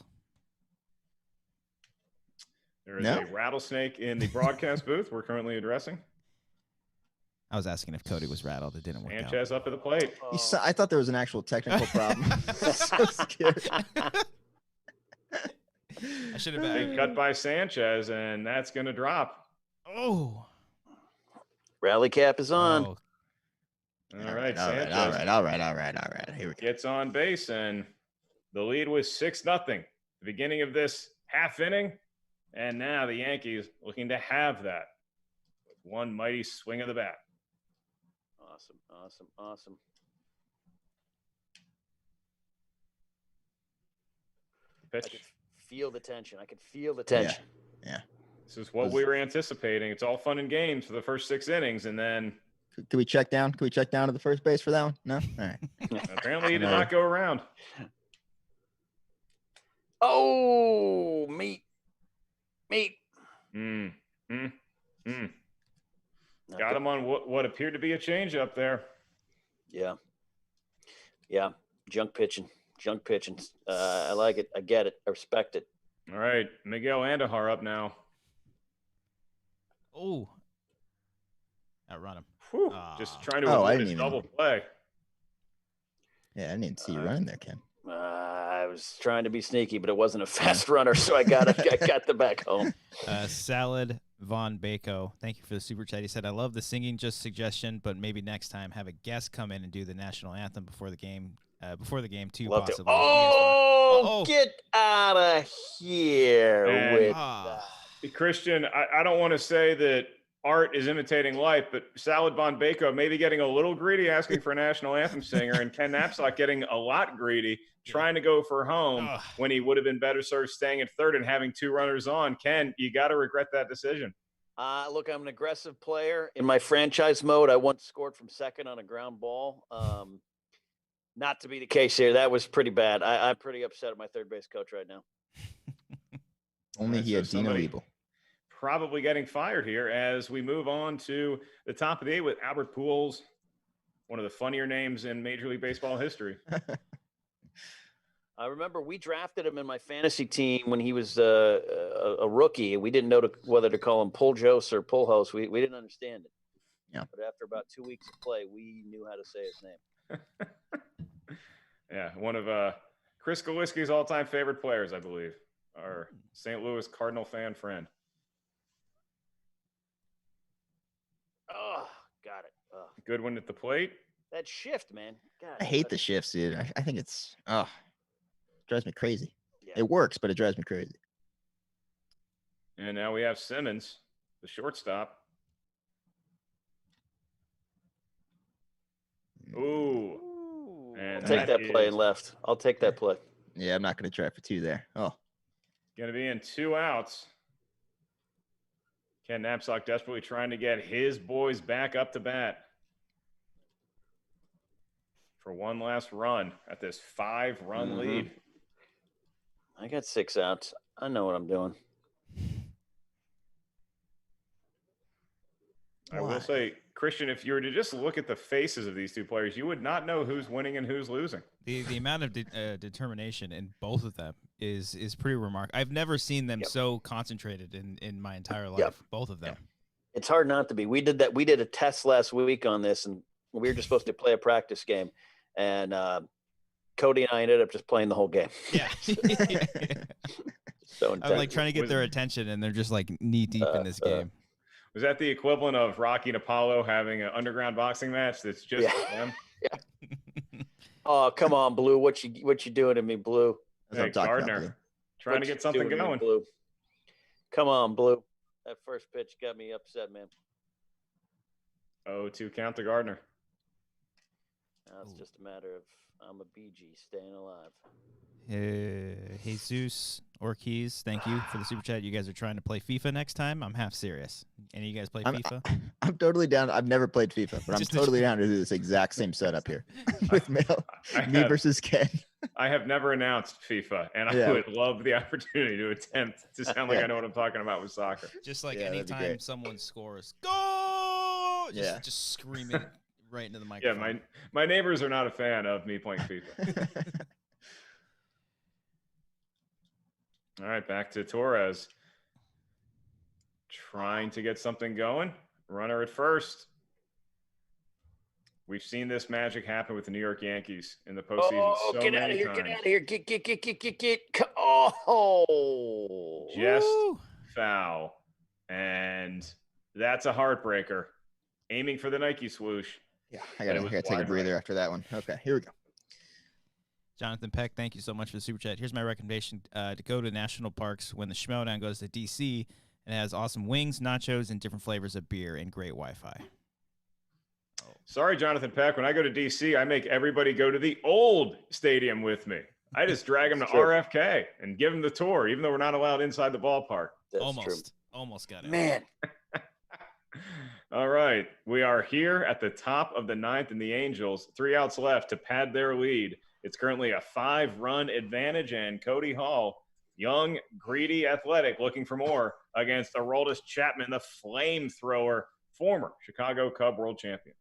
There is No? a rattlesnake in the broadcast booth we're currently addressing. I was asking if Cody was rattled. It didn't work out. Sanchez up to the plate. I thought there was an actual technical problem. So scared. I should have Big cut by Sanchez, and that's going to drop. Oh. Rally cap is on. Oh. All right, all Sanchez right. Here we go. gets on base, and the lead was 6-0. The beginning of this half inning, and now the Yankees looking to have that with one mighty swing of the bat. Awesome. Pitch. I could feel the tension. Yeah. This is what we were anticipating. It's all fun and games for the first 6 innings, and then Can we check down? Can we check down to the first base for that one? No? All right. apparently he did not go around. Oh, meat. Got him on what appeared to be a changeup there. Yeah. Junk pitching. I like it. I get it. I respect it. All right, Miguel Andujar up now. Oh. Outrun him. Whew, just trying to I avoid didn't his even- double play. Yeah, I didn't even see you running there, Ken. I was trying to be sneaky, but it wasn't a fast runner, so I got the back home. Salad Von Bako. Thank you for the super chat. He said, I love the singing just suggestion, but maybe next time have a guest come in and do the national anthem before the game too, Love to. possibly. Oh, get out of here And- with Christian, I don't want to say that art is imitating life, but Salad Von Bako maybe getting a little greedy asking for a national anthem singer, and Ken Napzok getting a lot greedy trying to go for home when he would have been better served staying at third and having 2 runners on. Ken, you got to regret that decision. Look, I'm an aggressive player. In my franchise mode, I once scored from second on a ground ball. Not to be the case here. That was pretty bad. I'm pretty upset at my third base coach right now. Only he had So Dino somebody Ebel. probably getting fired here as we move on to the top of the 8 with Albert Pujols, one of the funnier names in Major League Baseball history. I remember we drafted him in my fantasy team when he was a rookie. We didn't know whether to call him Puljos or Puljos. We didn't understand it. Yeah. But after about 2 weeks of play, we knew how to say his name. Yeah, one of Chris Galiski's all-time favorite players, I believe, our St. Louis Cardinal fan friend. Oh, got it. Good one at the plate. That shift, man. God, I hate the shifts, dude. I think it's drives me crazy. Yeah. It works, but it drives me crazy. And now we have Simmons, the shortstop. Ooh. And I'll take that play and left. I'll take that play. Yeah, I'm not going to try for 2 there. Oh, Going to be in 2 outs. Ken Napzok desperately trying to get his boys back up to bat for one last run at this 5-run lead. I got 6 outs. I know what I'm doing. I will say, Christian, if you were to just look at the faces of these two players, you would not know who's winning and who's losing. The amount of determination in both of them is pretty remarkable. I've never seen them so concentrated in my entire life. Both of them. It's hard not to be. We did that. We did a test last week on this, and we were just supposed to play a practice game, and Cody and I ended up just playing the whole game. Yeah. So intense. I'm like trying to get their attention, and they're just like knee deep in this game. Was that the equivalent of Rocky and Apollo having an underground boxing match that's just them? Yeah. Oh, come on, Blue. What you doing to me, Blue? Hey, Gardner, trying to get something going. Blue? Come on, Blue. That first pitch got me upset, man. 0-2 count to Gardner. Now it's just a matter of I'm a BG staying alive. Jesus Ortiz, thank you for the super chat. You guys are trying to play FIFA next time. I'm half serious. Any of you guys play FIFA? I'm totally down. I've never played FIFA, but I'm totally down to do this exact same setup here with me versus Ken. I have never announced FIFA, and I would love the opportunity to attempt to sound like I know what I'm talking about with soccer. Just like anytime someone scores, go! Just screaming right into the microphone. Yeah, my neighbors are not a fan of me playing FIFA. All right, back to Torres. Trying to get something going. Runner at first. We've seen this magic happen with the New York Yankees in the postseason so many times. Get out of here. Get. Oh. Just foul. And that's a heartbreaker. Aiming for the Nike swoosh. Yeah, I gotta take a breather after that one. Okay, here we go. Jonathan Peck, thank you so much for the super chat. Here's my recommendation to go to national parks when the Schmodown goes to D.C. and has awesome wings, nachos, and different flavors of beer and great Wi-Fi. Sorry, Jonathan Peck. When I go to D.C., I make everybody go to the old stadium with me. I just drag them to RFK and give them the tour, even though we're not allowed inside the ballpark. That's Almost got it. Man. All right. We are here at the top of the ninth, and the Angels, 3 outs left to pad their lead. It's currently a 5-run advantage, and Cody Hall, young, greedy, athletic, looking for more against Aroldis Chapman, the flamethrower, former Chicago Cub world champion.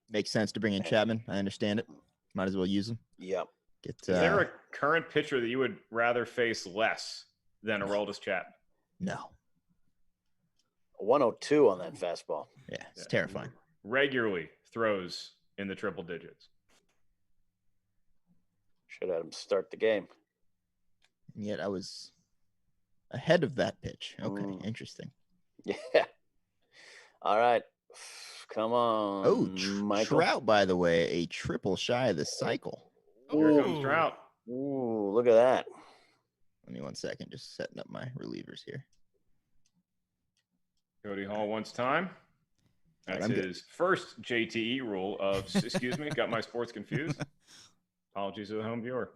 Makes sense to bring in Chapman. I understand it. Might as well use him. Yep. Is there a current pitcher that you would rather face less than Aroldis Chapman? No. 102 on that fastball. Yeah, it's terrifying. Regularly throws in the triple digits. Should have him start the game. And yet I was ahead of that pitch. Okay, interesting. Yeah. All right. Come on. Oh, Trout, by the way, a triple shy of the cycle. Here comes Trout. Ooh, look at that. Give me 1 second. Just setting up my relievers here. Cody Hall wants time. That's his first JTE rule of, excuse me, got my sports confused. Apologies to the home viewer.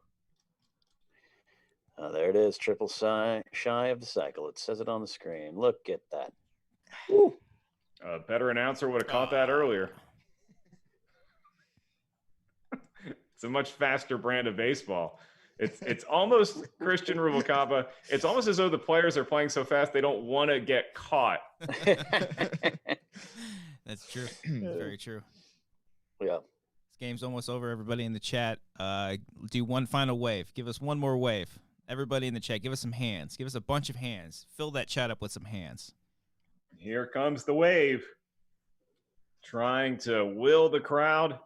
There it is, triple shy of the cycle. It says it on the screen. Look at that. Ooh. A better announcer would have caught that earlier. It's a much faster brand of baseball. It's almost, Christian Rubalcaba, it's almost as though the players are playing so fast they don't want to get caught. That's true. That's very true. Yeah. This game's almost over. Everybody in the chat, do one final wave. Give us one more wave. Everybody in the chat, give us some hands. Give us a bunch of hands. Fill that chat up with some hands. Here comes the wave. Trying to will the crowd,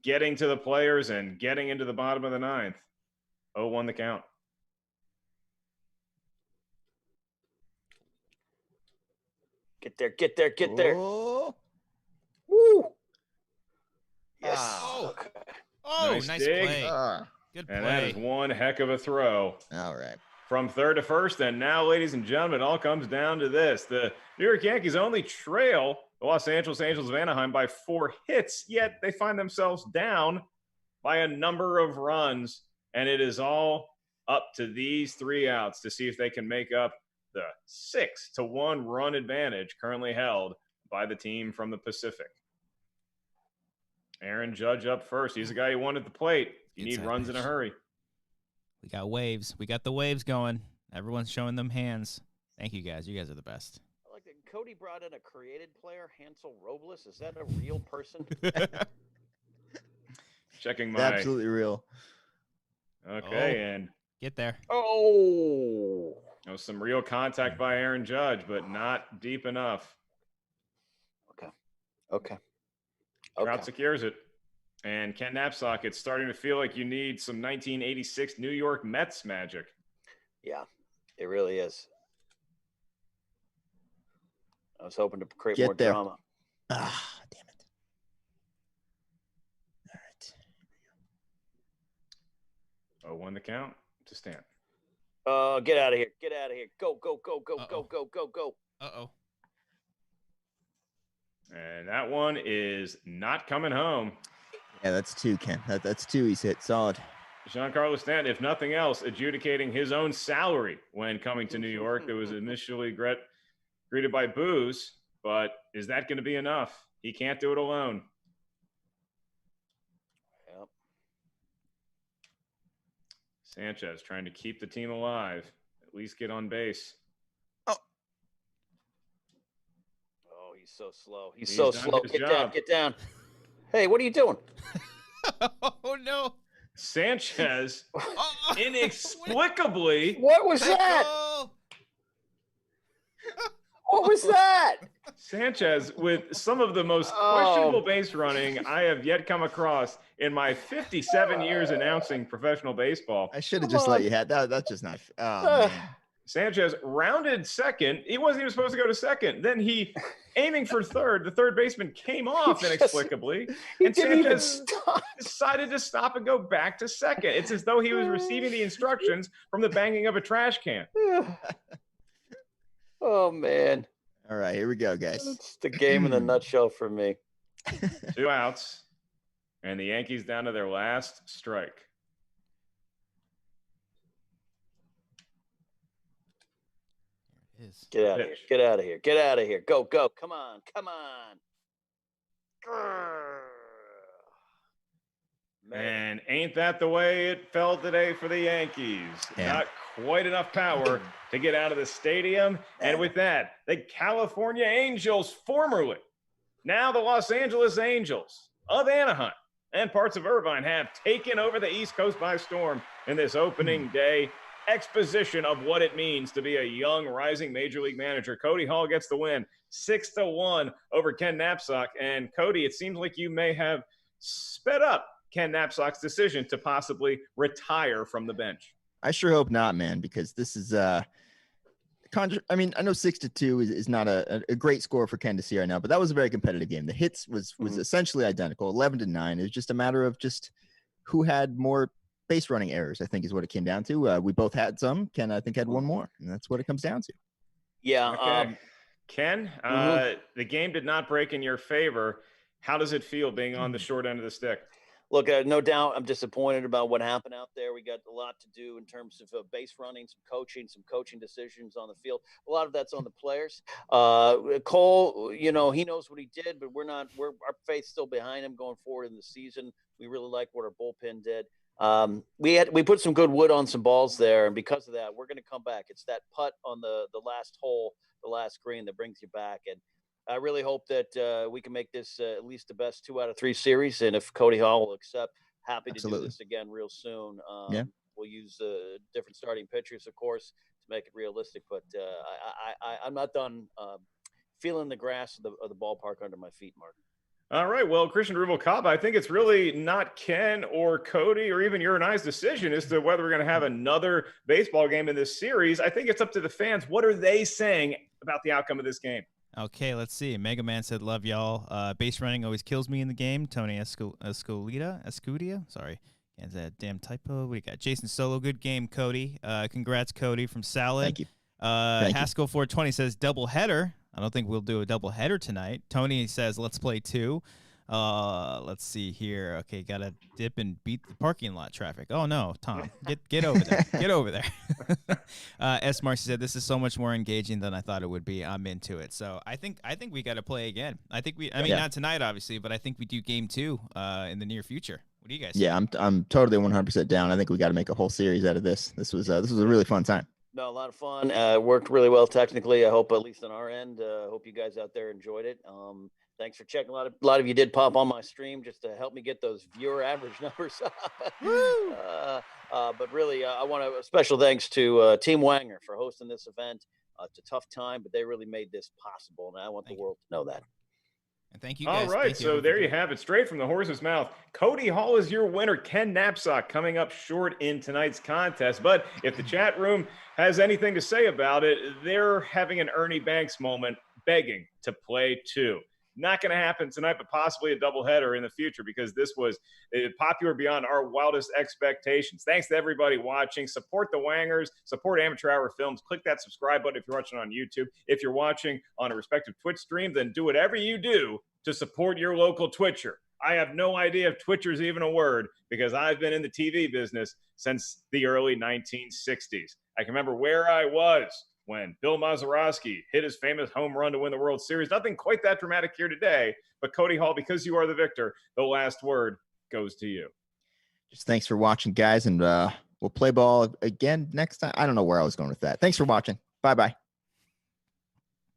getting to the players, and getting into the bottom of the ninth. 0-1 the count. Get there. Oh. Woo. Yes. Nice play. Good play. And that is one heck of a throw. All right. From third to first, and now, ladies and gentlemen, it all comes down to this. The New York Yankees only trail the Los Angeles Angels of Anaheim by 4 hits, yet they find themselves down by a number of runs, and it is all up to these 3 outs to see if they can make up the 6-1 run advantage currently held by the team from the Pacific. Aaron Judge up first. He's the guy who wanted the plate. You need runs in a hurry. We got waves. We got the waves going. Everyone's showing them hands. Thank you guys. You guys are the best. I like that Cody brought in a created player, Hansel Robles. Is that a real person? Checking It's my. absolutely real. Okay, and Get there. Oh. some real contact by Aaron Judge, but not deep enough. Okay. Trout secures it. And Ken Napzok, it's starting to feel like you need some 1986 New York Mets magic. Yeah, it really is. I was hoping to create Get more there. drama. Ah, damn it. All right. 0-1 the count to Stan. Get out of here. Get out of here. Go, go, go, go, go, go, go, go. Uh-oh. And that one is not coming home. Yeah, that's 2, Ken. That's 2 he's hit. Solid. Giancarlo Stanton, if nothing else, adjudicating his own salary when coming to New York. It was initially greeted by boos, but is that going to be enough? He can't do it alone. Yep. Sanchez trying to keep the team alive, at least get on base. Oh, he's so slow. He's so slow. Get down. Get down. Hey, what are you doing? Oh, no. Sanchez inexplicably. What was that? What was that? Sanchez with some of the most questionable base running I have yet come across in my 57 years announcing professional baseball. I should have just let you have that. That's just not. Oh, man. Sanchez rounded second. He wasn't even supposed to go to second. Then he, aiming for third, the third baseman came off inexplicably. And Sanchez decided to stop and go back to second. It's as though he was receiving the instructions from the banging of a trash can. Oh, man. All right, here we go, guys. It's the game in a nutshell for me. 2 outs. And the Yankees down to their last strike. Get out of here. Get out of here. Get out of here. Go, go. Come on. Come on. And ain't that the way it felt today for the Yankees? Yeah. Not quite enough power to get out of the stadium. And with that, the California Angels, formerly, now the Los Angeles Angels of Anaheim and parts of Irvine, have taken over the East Coast by storm in this opening day exposition of what it means to be a young, rising major league manager. Cody Hall gets the win, 6-1 over Ken Napzok. And Cody, it seems like you may have sped up Ken Napzok's decision to possibly retire from the bench. I sure hope not, man, because this is I mean, I know 6-2 is not a great score for Ken to see right now, but that was a very competitive game. The hits was essentially identical, 11-9. It was just a matter of just who had more base running errors, I think, is what it came down to. We both had some. Ken, I think, had one more, and that's what it comes down to. Yeah. Okay. Ken, the game did not break in your favor. How does it feel being on the short end of the stick? Look, no doubt I'm disappointed about what happened out there. We got a lot to do in terms of base running, some coaching decisions on the field. A lot of that's on the players. Cole, he knows what he did, but our faith's still behind him going forward in the season. We really like what our bullpen did. We put some good wood on some balls there, and because of that, we're going to come back. It's that putt on the last hole, the last green, that brings you back. And I really hope that we can make this at least the best 2 out of 3 series. And if Cody Hall will accept, happy to do this again real soon. We'll use different starting pitchers, of course, to make it realistic. But I'm not done feeling the grass of the ballpark under my feet, Mark. All right. Well, Christian Rubalcaba, I think it's really not Ken or Cody or even your and I's decision as to whether we're going to have another baseball game in this series. I think it's up to the fans. What are they saying about the outcome of this game? Okay, let's see. Mega Man said, love y'all. Base running always kills me in the game. Tony Escudia. Sorry. Can't say that damn typo. What do you got? Jason Solo, good game, Cody. Congrats, Cody from Salad. Thank you. Haskell 420 says, double header. I don't think we'll do a double header tonight. Tony says, let's play 2. Let's see here. Okay, gotta dip and beat the parking lot traffic. Oh no, Tom, get over there. Get over there. S. Marcy said, this is so much more engaging than I thought it would be. I'm into it. So I think we got to play again. I mean, not tonight, obviously, but I think we do game 2 in the near future. What do you guys think? Yeah, I'm totally 100% down. I think we got to make a whole series out of this. This was a really fun time. No, a lot of fun. Worked really well technically. I hope, at least on our end, hope you guys out there enjoyed it. Thanks for checking. A lot of you did pop on my stream just to help me get those viewer average numbers up. But really, I want a special thanks to Team Wanger for hosting this event. It's a tough time, but they really made this possible, and I want the world to know that. And thank you guys. All right, so there you have it, straight from the horse's mouth. Cody Hall is your winner. Ken Napzok coming up short in tonight's contest. But if the chat room has anything to say about it, they're having an Ernie Banks moment, begging to play too. Not going to happen tonight, but possibly a doubleheader in the future, because this was popular beyond our wildest expectations. Thanks to everybody watching. Support the Wangers. Support Amateur Hour Films. Click that subscribe button if you're watching on YouTube. If you're watching on a respective Twitch stream, then do whatever you do to support your local Twitcher. I have no idea if Twitcher's even a word, because I've been in the TV business since the early 1960s. I can remember where I was when Bill Mazeroski hit his famous home run to win the World Series. Nothing quite that dramatic here today, but Cody Hall, because you are the victor, the last word goes to you. Just thanks for watching, guys, and we'll play ball again next time. I don't know where I was going with that. Thanks for watching. Bye-bye.